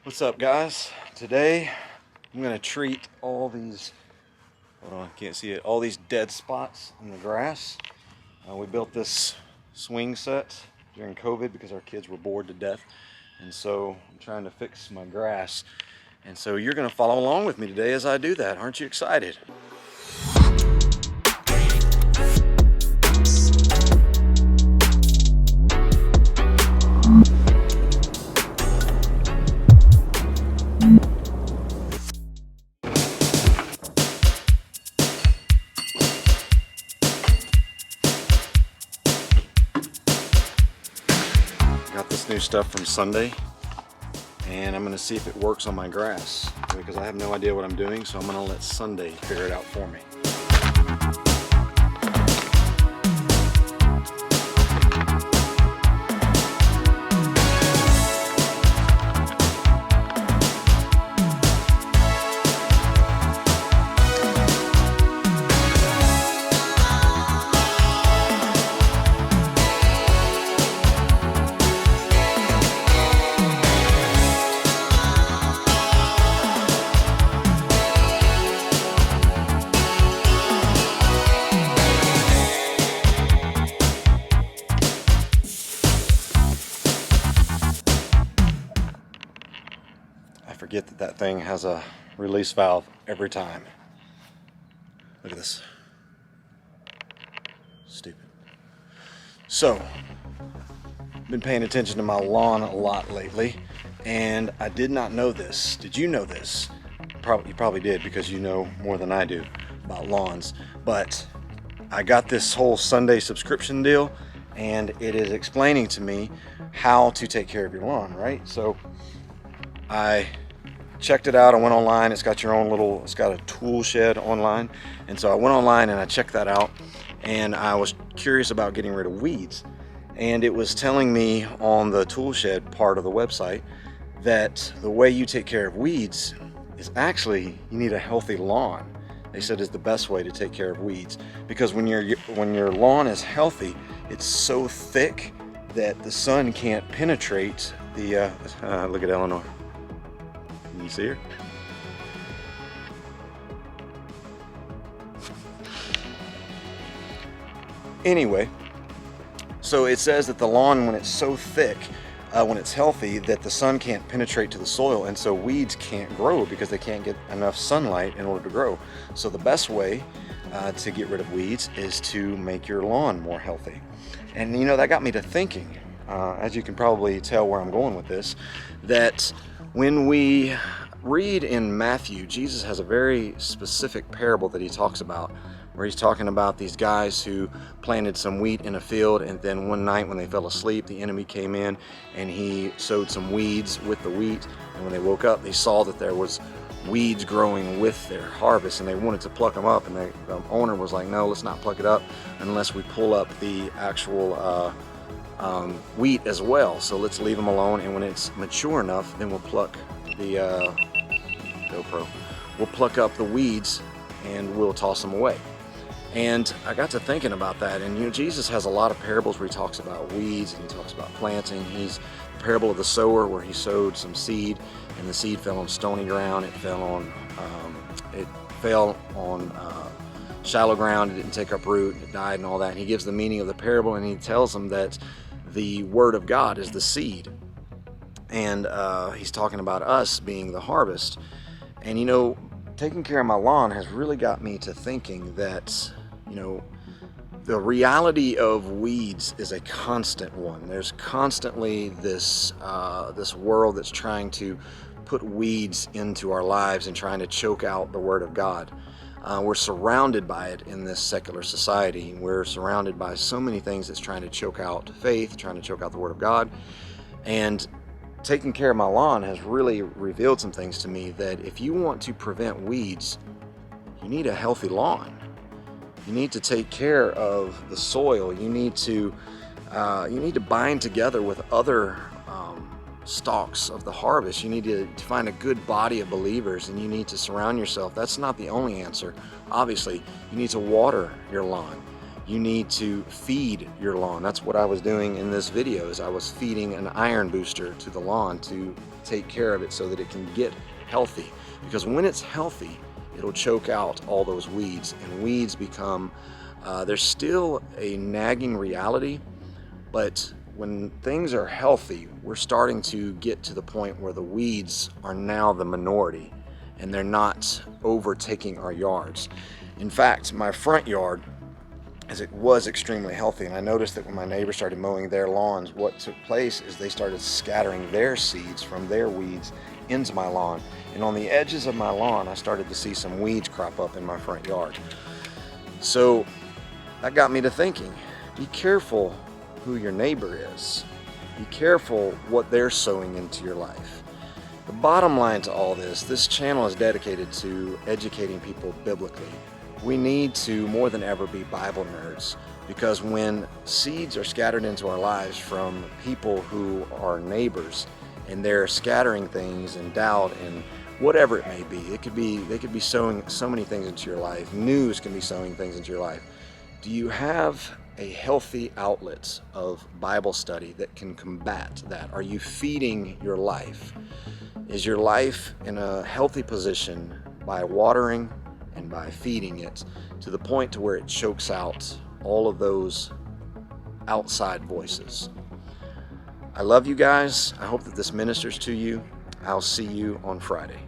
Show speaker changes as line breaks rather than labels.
What's up, guys? Today I'm gonna treat all these, hold on, can't see it, all these dead spots in the grass. We built this swing set during COVID because our kids were bored to death, and so I'm trying to fix my grass. And so you're gonna follow along with me today as I do that. Aren't you excited? Got this new stuff from Sunday, and I'm gonna see if it works on my grass because I have no idea what I'm doing, so I'm gonna let Sunday figure it out for me. I forget that that thing has a release valve every time. Look at this. Stupid. So, been paying attention to my lawn a lot lately, and I did not know this. Did you know this? You probably did, because you know more than I do about lawns. But I got this whole Sunday subscription deal, and it is explaining to me how to take care of your lawn, right? So I checked it out. I went online. It's got it's got a tool shed online. And so I went online and I checked that out, and I was curious about getting rid of weeds. And it was telling me on the tool shed part of the website that the way you take care of weeds is actually you need a healthy lawn. They said is the best way to take care of weeds, because when your lawn is healthy, it's so thick that the sun can't penetrate the look at Eleanor. Can you see her? Anyway, so it says that the lawn, when it's so thick, when it's healthy, that the sun can't penetrate to the soil, and so weeds can't grow because they can't get enough sunlight in order to grow. So the best way to get rid of weeds is to make your lawn more healthy. And you know, that got me to thinking, as you can probably tell where I'm going with this, that when we read in Matthew, Jesus has a very specific parable that he talks about, where he's talking about these guys who planted some wheat in a field, and then one night when they fell asleep, the enemy came in and he sowed some weeds with the wheat, and when they woke up, they saw that there was weeds growing with their harvest, and they wanted to pluck them up, and the owner was like, no, let's not pluck it up unless we pull up the actual wheat as well, so let's leave them alone, and when it's mature enough, then we'll pluck the GoPro. We'll pluck up the weeds and we'll toss them away. And I got to thinking about that, and you know, Jesus has a lot of parables where he talks about weeds and he talks about planting. He's the parable of the sower, where he sowed some seed, and the seed fell on stony ground. It fell on shallow ground. It didn't take up root. It died and all that. And he gives the meaning of the parable, and he tells them that the word of God is the seed, and he's talking about us being the harvest. And you know, taking care of my lawn has really got me to thinking that, you know, the reality of weeds is a constant one. There's constantly this world that's trying to put weeds into our lives and trying to choke out the word of God. We're surrounded by it in this secular society. We're surrounded by so many things that's trying to choke out faith, trying to choke out the word of God. And taking care of my lawn has really revealed some things to me, that if you want to prevent weeds, you need a healthy lawn. You need to take care of the soil. You need to bind together with other stalks of the harvest. You need to find a good body of believers, and you need to surround yourself. That's not the only answer. Obviously, you need to water your lawn. You need to feed your lawn. That's what I was doing in this video, is I was feeding an iron booster to the lawn to take care of it so that it can get healthy. Because when it's healthy, it'll choke out all those weeds, and weeds become, there's still a nagging reality, but when things are healthy, we're starting to get to the point where the weeds are now the minority and they're not overtaking our yards. In fact, my front yard, as it was extremely healthy, and I noticed that when my neighbors started mowing their lawns, what took place is they started scattering their seeds from their weeds into my lawn. And on the edges of my lawn, I started to see some weeds crop up in my front yard. So that got me to thinking, be careful who your neighbor is. Be careful what they're sowing into your life. The bottom line to all this channel is dedicated to educating people biblically. We need to, more than ever, be Bible nerds, because when seeds are scattered into our lives from people who are neighbors, and they're scattering things and doubt and whatever it may be, they could be sowing so many things into your life. News can be sowing things into your life. Do you have a healthy outlet of Bible study that can combat that? Are you feeding your life? Is your life in a healthy position by watering and by feeding it to the point to where it chokes out all of those outside voices? I love you guys. I hope that this ministers to you. I'll see you on Friday.